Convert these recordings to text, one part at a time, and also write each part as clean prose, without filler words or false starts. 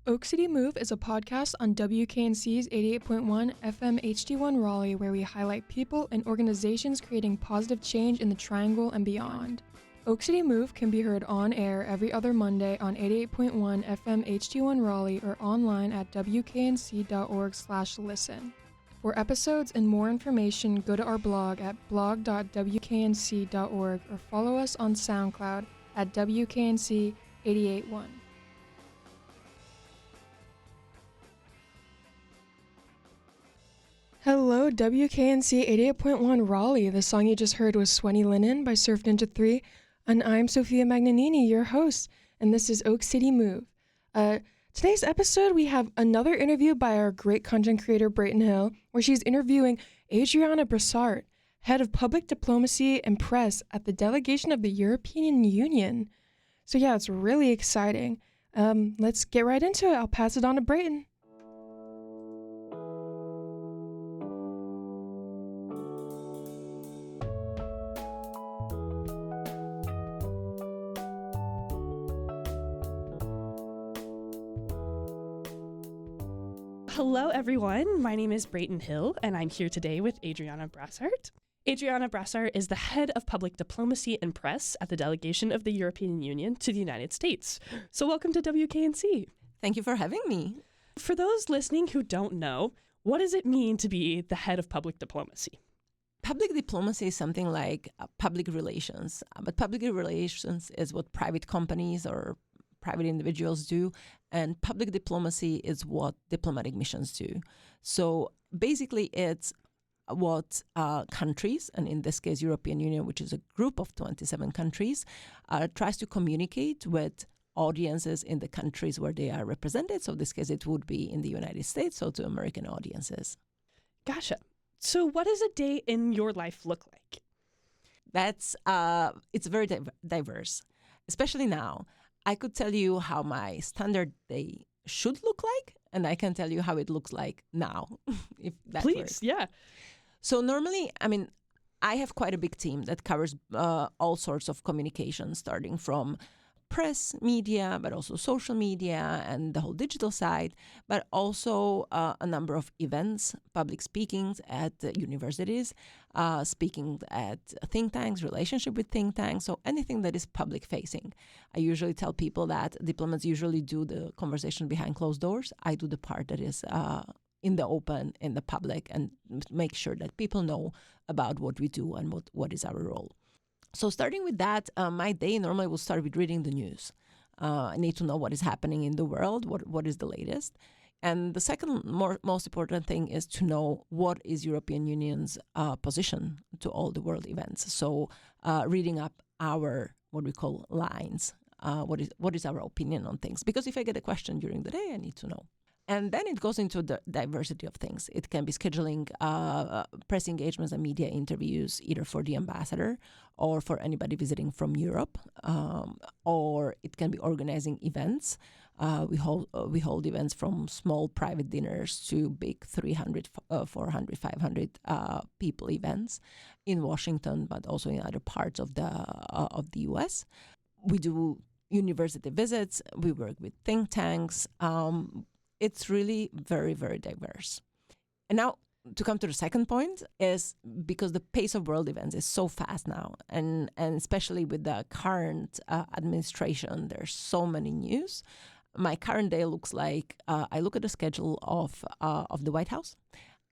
Oak City Move is a podcast on WKNC's 88.1 FM HD1 Raleigh where we highlight people and organizations creating positive change in the Triangle and beyond. Oak City Move can be heard on air every other Monday on 88.1 FM HD1 Raleigh or online at wknc.org/listen. For episodes and more information, go to our blog at blog.wknc.org or follow us on SoundCloud at WKNC 881. Hello, WKNC 88.1 Raleigh. The song you just heard was Sweaty Linen by Surf Ninja 3, and I'm Sophia Magnanini, your host, and this is Oak City Move. Today's episode, we have another interview by our great content creator, Brayton Hill, where she's interviewing Adriana Brassart, head of public diplomacy and press at the delegation of the European Union. So yeah, it's really exciting. Let's get right into it. I'll pass it on to Brayton. Hello, everyone. My name is Brayton Hill, and I'm here today with Adriana Brassart. Adriana Brassart is the head of public diplomacy and press at the delegation of the European Union to the United States. So welcome to WKNC. Thank you for having me. For those listening who don't know, what does it mean to be the head of public diplomacy? Public diplomacy is something like public relations, but public relations is what private companies or private individuals do, and public diplomacy is what diplomatic missions do. So basically it's what countries, and in this case European Union, which is a group of 27 countries, tries to communicate with audiences in the countries where they are represented. So in this case it would be in the United States, so to American audiences. Gotcha. So what does a day in your life look like? It's very diverse, especially now. I could tell you how my standard day should look like, and I can tell you how it looks like now, if that Please, works. yeah. So normally, I have quite a big team that covers all sorts of communication, starting from press, media, but also social media and the whole digital side, but also a number of events, public speakings at universities, speaking at think tanks, relationship with think tanks, so anything that is public facing. I usually tell people that diplomats usually do the conversation behind closed doors. I do the part that is in the open, in the public, and make sure that people know about what we do and what is our role. So starting with that, my day normally will start with reading the news. I need to know what is happening in the world, what is the latest. And the second most important thing is to know what is European Union's position to all the world events. So reading up our, what we call lines, what is our opinion on things. Because if I get a question during the day, I need to know. And then it goes into the diversity of things. It can be scheduling press engagements and media interviews, either for the ambassador or for anybody visiting from Europe, or it can be organizing events. We hold events from small private dinners to big 300, 400, 500 people events in Washington, but also in other parts of the U.S. We do university visits. We work with think tanks. It's really very, very diverse. And now, to come to the second point, is because the pace of world events is so fast now, and especially with the current administration, there's so many news. My current day looks like I look at the schedule of the White House.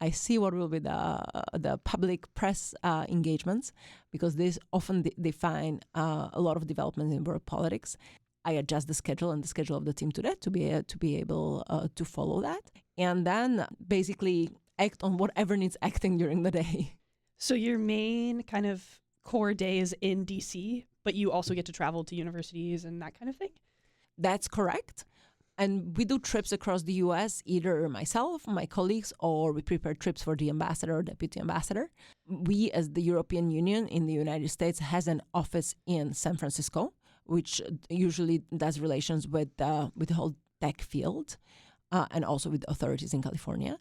I see what will be the public press engagements, because these often define a lot of developments in world politics. I adjust the schedule and the schedule of the team to that to be able to follow that, and then basically act on whatever needs acting during the day. So your main kind of core day is in DC, but you also get to travel to universities and that kind of thing? That's correct. And we do trips across the U.S., either myself, my colleagues, or we prepare trips for the ambassador or deputy ambassador. We, as the European Union in the United States, has an office in San Francisco, which usually does relations with the whole tech field and also with authorities in California.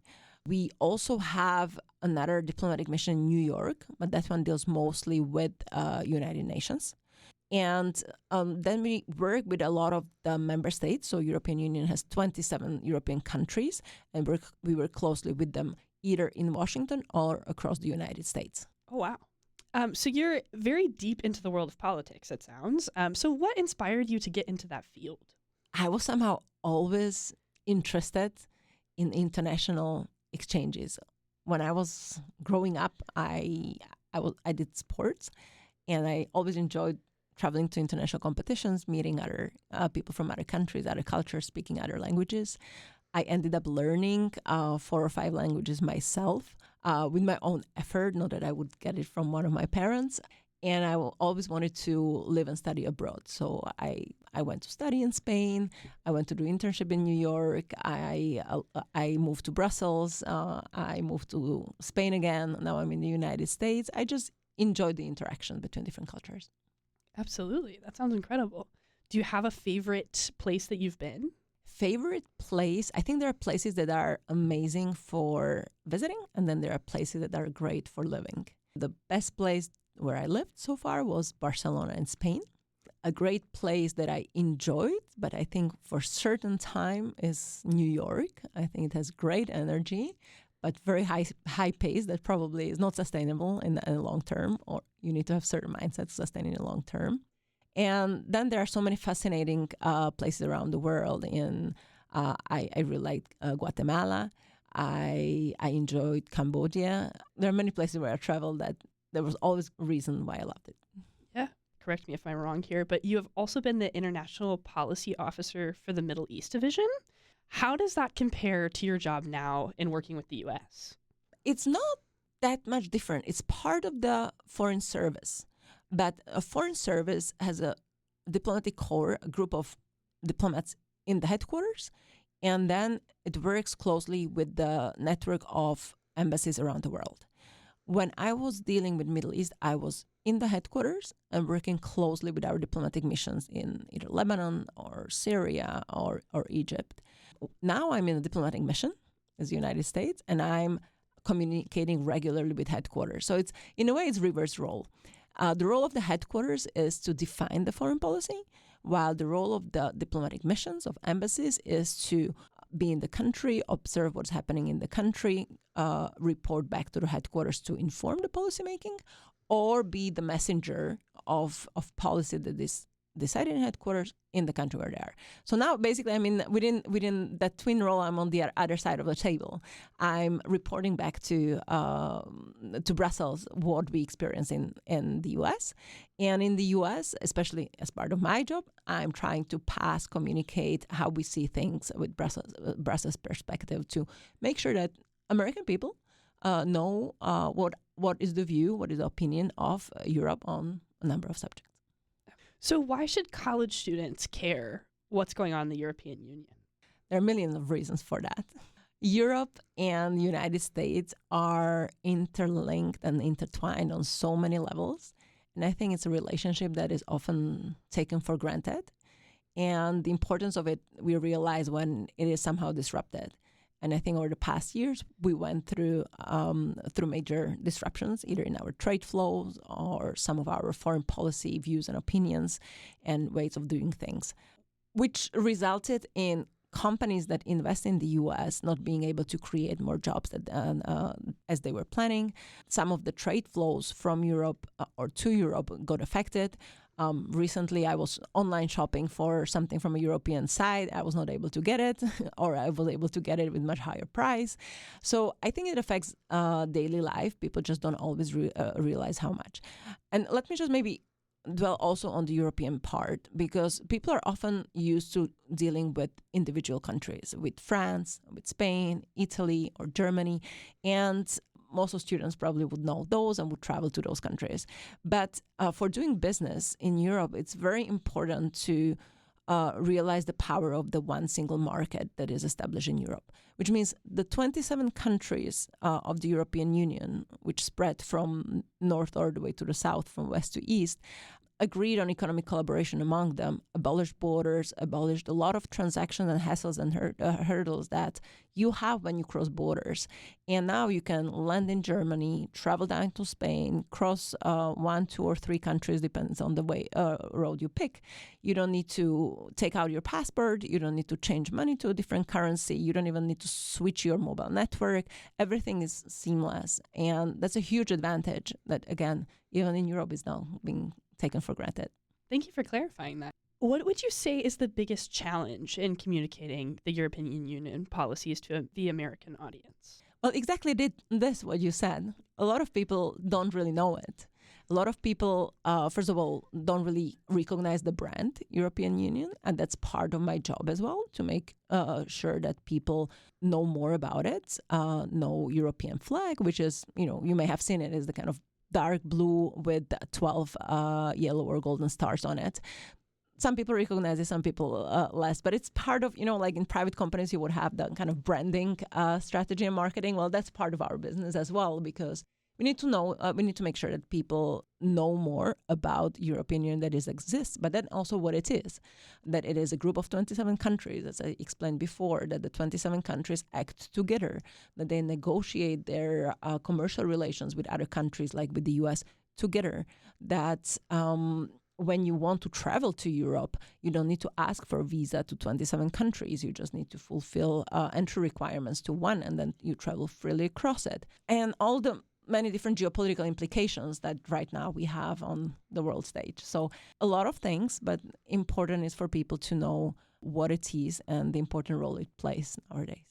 We also have another diplomatic mission in New York, but that one deals mostly with United Nations. And then we work with a lot of the member states. So European Union has 27 European countries, and we work closely with them either in Washington or across the United States. Oh, wow. So you're very deep into the world of politics, it sounds. So what inspired you to get into that field? I was somehow always interested in international exchanges. When I was growing up, I did sports, and I always enjoyed traveling to international competitions, meeting other people from other countries, other cultures, speaking other languages. I ended up learning 4 or 5 languages myself with my own effort, not that I would get it from one of my parents. And I always wanted to live and study abroad. So I went to study in Spain. I went to do internship in New York. I moved to Brussels. I moved to Spain again. Now I'm in the United States. I just enjoyed the interaction between different cultures. Absolutely. That sounds incredible. Do you have a favorite place that you've been? Favorite place? I think there are places that are amazing for visiting, and then there are places that are great for living. The best place where I lived so far was Barcelona in Spain. A great place that I enjoyed, but I think for certain time, is New York. I think it has great energy, but very high pace that probably is not sustainable in the long term, or you need to have certain mindset to sustain in the long term. And then there are so many fascinating places around the world. I really like Guatemala. I enjoyed Cambodia. There are many places where I traveled that there was always a reason why I loved it. Yeah, correct me if I'm wrong here, but you have also been the International Policy Officer for the Middle East Division. How does that compare to your job now in working with the U.S.? It's not that much different. It's part of the Foreign Service. But a foreign service has a diplomatic corps, a group of diplomats in the headquarters, and then it works closely with the network of embassies around the world. When I was dealing with Middle East, I was in the headquarters and working closely with our diplomatic missions in either Lebanon or Syria or Egypt. Now I'm in a diplomatic mission as the United States, and I'm communicating regularly with headquarters. So it's, in a way, it's reverse role. The role of the headquarters is to define the foreign policy, while the role of the diplomatic missions of embassies is to be in the country, observe what's happening in the country, report back to the headquarters to inform the policymaking, or be the messenger of policy that is decided in headquarters in the country where they are. So now, basically, I mean, within that twin role, I'm on the other side of the table. I'm reporting back to Brussels what we experience in the U.S. And in the U.S., especially as part of my job, I'm trying to communicate how we see things with Brussels perspective to make sure that American people know what is the view, what is the opinion of Europe on a number of subjects. So why should college students care what's going on in the European Union? There are millions of reasons for that. Europe and the United States are interlinked and intertwined on so many levels. And I think it's a relationship that is often taken for granted. And the importance of it, we realize when it is somehow disrupted. And I think over the past years, we went through major disruptions, either in our trade flows or some of our foreign policy views and opinions and ways of doing things, which resulted in companies that invest in the U.S. not being able to create more jobs as they were planning. Some of the trade flows from Europe or to Europe got affected. Recently, I was online shopping for something from a European site. I was not able to get it, or I was able to get it with much higher price. So I think it affects daily life. People just don't always realize how much. And let me just maybe dwell also on the European part, because people are often used to dealing with individual countries, with France, with Spain, Italy, or Germany, and most of students probably would know those and would travel to those countries. But for doing business in Europe, it's very important to realize the power of the one single market that is established in Europe, which means the 27 countries of the European Union, which spread from north all the way to the south, from west to east, agreed on economic collaboration among them, abolished borders, abolished a lot of transactions and hassles and hurdles that you have when you cross borders. And now you can land in Germany, travel down to Spain, cross 1, 2, or 3 countries, depends on the way road you pick. You don't need to take out your passport. You don't need to change money to a different currency. You don't even need to switch your mobile network. Everything is seamless. And that's a huge advantage that, again, even in Europe is now being taken for granted. Thank you for clarifying that. What would you say is the biggest challenge in communicating the European Union policies to the American audience? Well, exactly this, what you said. A lot of people don't really know it. A lot of people, first of all, don't really recognize the brand European Union, and that's part of my job as well, to make sure that people know more about it, know European flag, which is, you may have seen it as the kind of dark blue with 12 yellow or golden stars on it. Some people recognize it, some people less, but it's part of, like in private companies, you would have the kind of branding strategy and marketing. Well, that's part of our business as well, because we need to know, we need to make sure that people know more about European Union, that it exists, but then also what it is, that it is a group of 27 countries, as I explained before, that the 27 countries act together, that they negotiate their commercial relations with other countries, like with the US, together, that when you want to travel to Europe, you don't need to ask for a visa to 27 countries. You just need to fulfill entry requirements to one, and then you travel freely across it. And all the many different geopolitical implications that right now we have on the world stage. So a lot of things, but important is for people to know what it is and the important role it plays nowadays.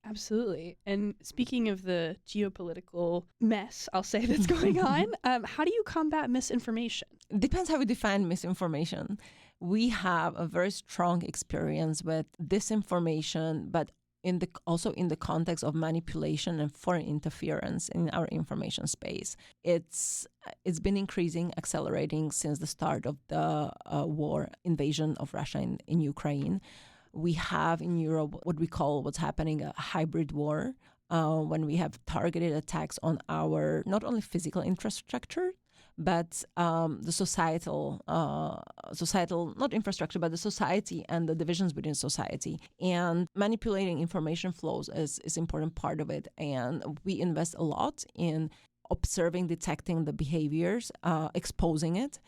Absolutely. And speaking of the geopolitical mess, I'll say, that's going on, how do you combat misinformation? Depends how we define misinformation. We have a very strong experience with disinformation, but also in the context of manipulation and foreign interference in our information space. It's been increasing, accelerating since the start of the invasion of Russia in Ukraine. We have in Europe what we call what's happening a hybrid war, when we have targeted attacks on our not only physical infrastructure, but the societal, not infrastructure, but the society and the divisions within society. And manipulating information flows is an important part of it. And we invest a lot in observing, detecting the behaviors, exposing it.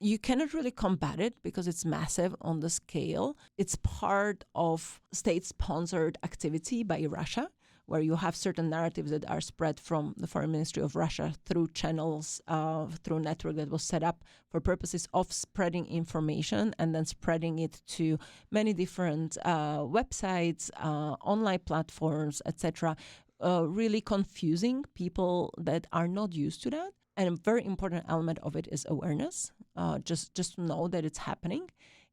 You cannot really combat it because it's massive on the scale. It's part of state-sponsored activity by Russia, where you have certain narratives that are spread from the Foreign Ministry of Russia through channels, through a network that was set up for purposes of spreading information and then spreading it to many different websites, online platforms, etc., really confusing people that are not used to that. And a very important element of it is awareness, just to know that it's happening,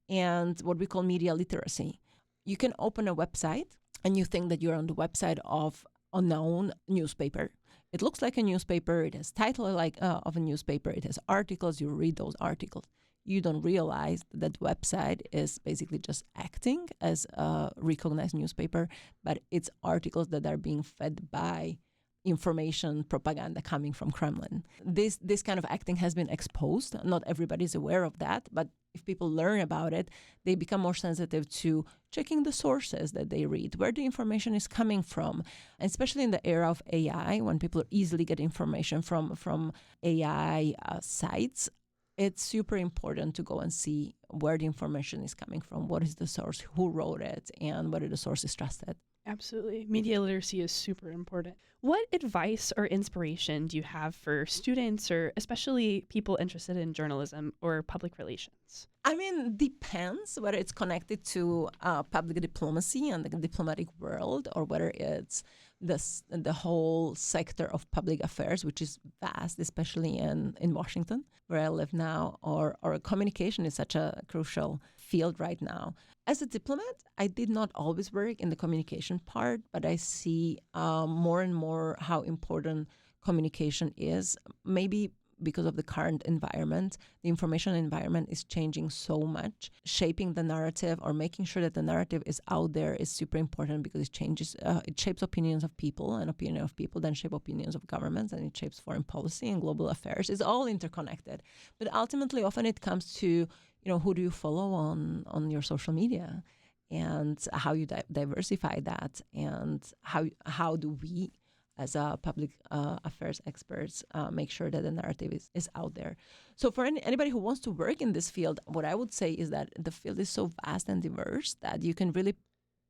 and what we call media literacy. You can open a website and you think that you're on the website of a known newspaper. It looks like a newspaper. It has title of a newspaper. It has articles. You read those articles. You don't realize that website is basically just acting as a recognized newspaper, but it's articles that are being fed by information propaganda coming from Kremlin. This kind of acting has been exposed. Not everybody's aware of that, but if people learn about it, they become more sensitive to checking the sources that they read, where the information is coming from. And especially in the era of AI, when people easily get information from AI sites, it's super important to go and see where the information is coming from, what is the source, who wrote it, and whether the source is trusted. Absolutely. Media literacy is super important. What advice or inspiration do you have for students, or especially people interested in journalism or public relations? I mean, depends whether it's connected to public diplomacy and the diplomatic world, or whether it's the whole sector of public affairs, which is vast, especially in Washington, where I live now, or communication is such a crucial field right now. As a diplomat, I did not always work in the communication part, but I see more and more how important communication is. Maybe because of the current environment. The information environment is changing so much. Shaping the narrative or making sure that the narrative is out there is super important because it shapes opinions of people, and opinion of people then shape opinions of governments, and it shapes foreign policy and global affairs. It's all interconnected. But ultimately, often it comes to, who do you follow on your social media, and how you diversify that, and how do we, as public affairs experts, make sure that the narrative is out there. So for anybody who wants to work in this field, what I would say is that the field is so vast and diverse that you can really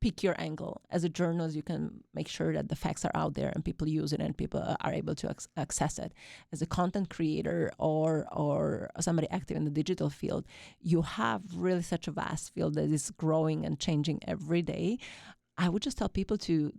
pick your angle. As a journalist, you can make sure that the facts are out there and people use it and people are able to access it. As a content creator or somebody active in the digital field, you have really such a vast field that is growing and changing every day. I would just tell people to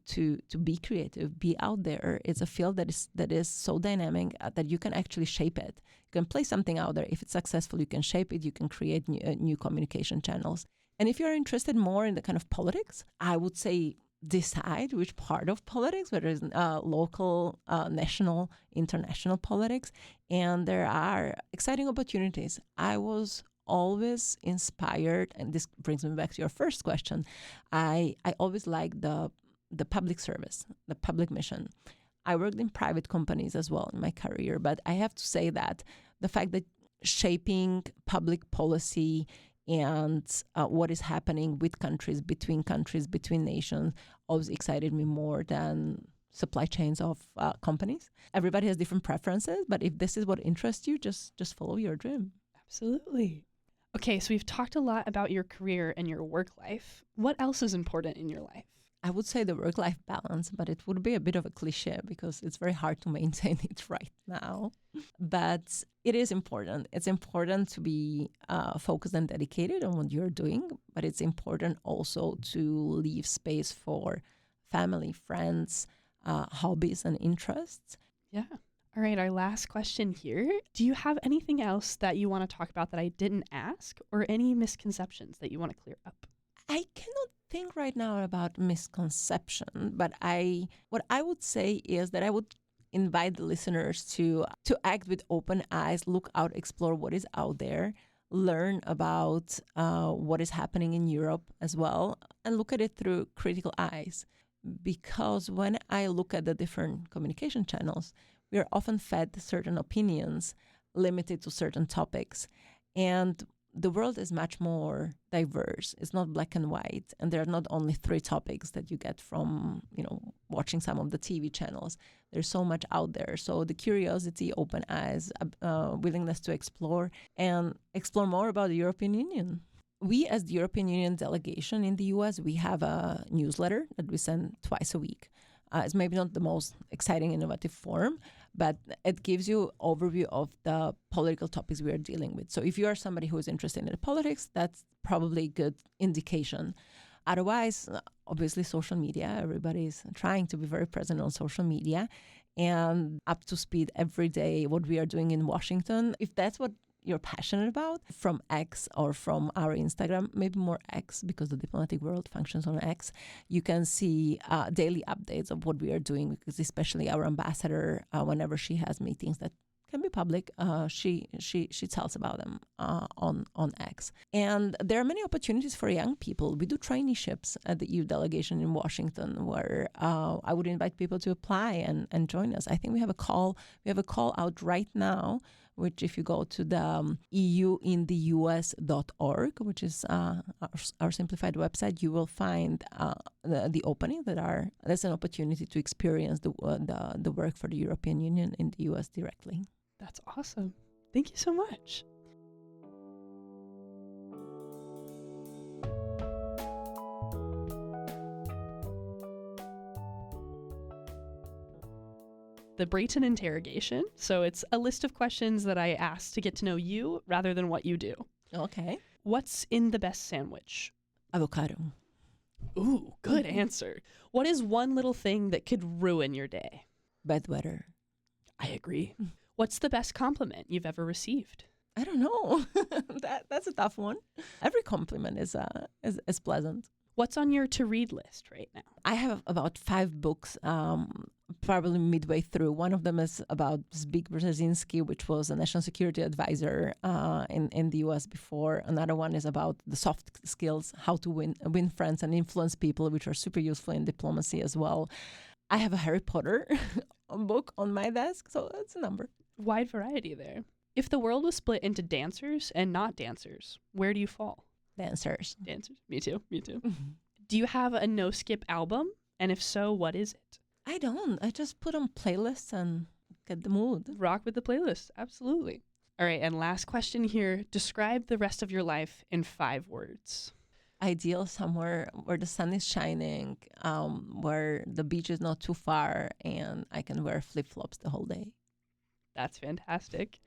be creative, be out there. It's a field that is so dynamic that you can actually shape it. You can place something out there. If it's successful, you can shape it. You can create new communication channels. And if you're interested more in the kind of politics, I would say decide which part of politics, whether it's local, national, international politics. And there are exciting opportunities. I was always inspired, and this brings me back to your first question. I always liked the public service, the public mission. I worked in private companies as well in my career, but I have to say that the fact that shaping public policy and what is happening with countries, between nations, always excited me more than supply chains of companies. Everybody has different preferences, but if this is what interests you, just follow your dream. Absolutely. Okay, so we've talked a lot about your career and your work life. What else is important in your life? I would say the work-life balance, but it would be a bit of a cliche because it's very hard to maintain it right now. But it is important. It's important to be focused and dedicated on what you're doing, but it's important also to leave space for family, friends, hobbies, and interests. Yeah. All right, our last question here. Do you have anything else that you want to talk about that I didn't ask, or any misconceptions that you want to clear up? I cannot think right now about misconception, but what I would say is that I would invite the listeners to act with open eyes, look out, explore what is out there, learn about what is happening in Europe as well, and look at it through critical eyes. Because when I look at the different communication channels, we are often fed certain opinions limited to certain topics. And the world is much more diverse. It's not black and white. And there are not only 3 topics that you get from, watching some of the TV channels. There's so much out there. So the curiosity, open eyes, willingness to explore more about the European Union. We, as the European Union delegation in the US, we have a newsletter that we send twice a week. It's maybe not the most exciting, innovative form, but it gives you overview of the political topics we are dealing with. So if you are somebody who is interested in the politics, that's probably a good indication. Otherwise, obviously, social media. Everybody is trying to be very present on social media and up to speed every day what we are doing in Washington. If that's what you're passionate about, from X or from our Instagram, maybe more X because the diplomatic world functions on X, you can see daily updates of what we are doing, because especially our ambassador, whenever she has meetings that can be public, she tells about them on X. And there are many opportunities for young people. We do traineeships at the EU delegation in Washington, where I would invite people to apply and join us. I think we have a call out right now, which if you go to the euintheus.org, which is our simplified website, you will find the opening that's an opportunity to experience the work for the European Union in the US directly. That's awesome. Thank you so much. The Brayton interrogation. So it's a list of questions that I ask to get to know you rather than what you do. Okay. What's in the best sandwich? Avocado. Ooh, good answer. What is one little thing that could ruin your day? Bad weather. I agree. What's the best compliment you've ever received? I don't know. That's a tough one. Every compliment is pleasant. What's on your to-read list right now? I have about 5 books probably midway through. One of them is about Zbigniew Brzezinski, which was a national security advisor in the U.S. before. Another one is about the soft skills, how to win friends and influence people, which are super useful in diplomacy as well. I have a Harry Potter book on my desk, so that's a number. Wide variety there. If the world was split into dancers and not dancers, where do you fall? Dancers. Dancers. Me too. Me too. Do you have a no-skip album? And if so, what is it? I don't. I just put on playlists and get the mood. Rock with the playlist. Absolutely. All right. And last question here. Describe the rest of your life in 5 words. Ideal, somewhere where the sun is shining, where the beach is not too far, and I can wear flip-flops the whole day. That's fantastic.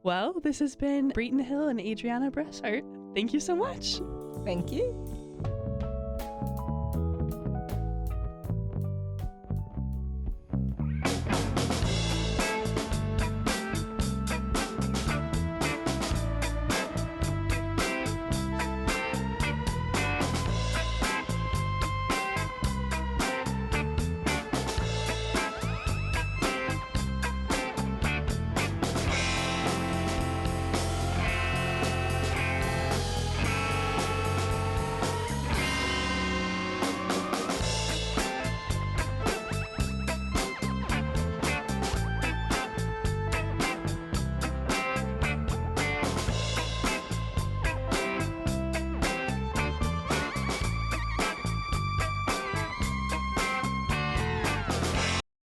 Well, this has been Brayton Hill and Adriana Brassart. Thank you so much. Thank you.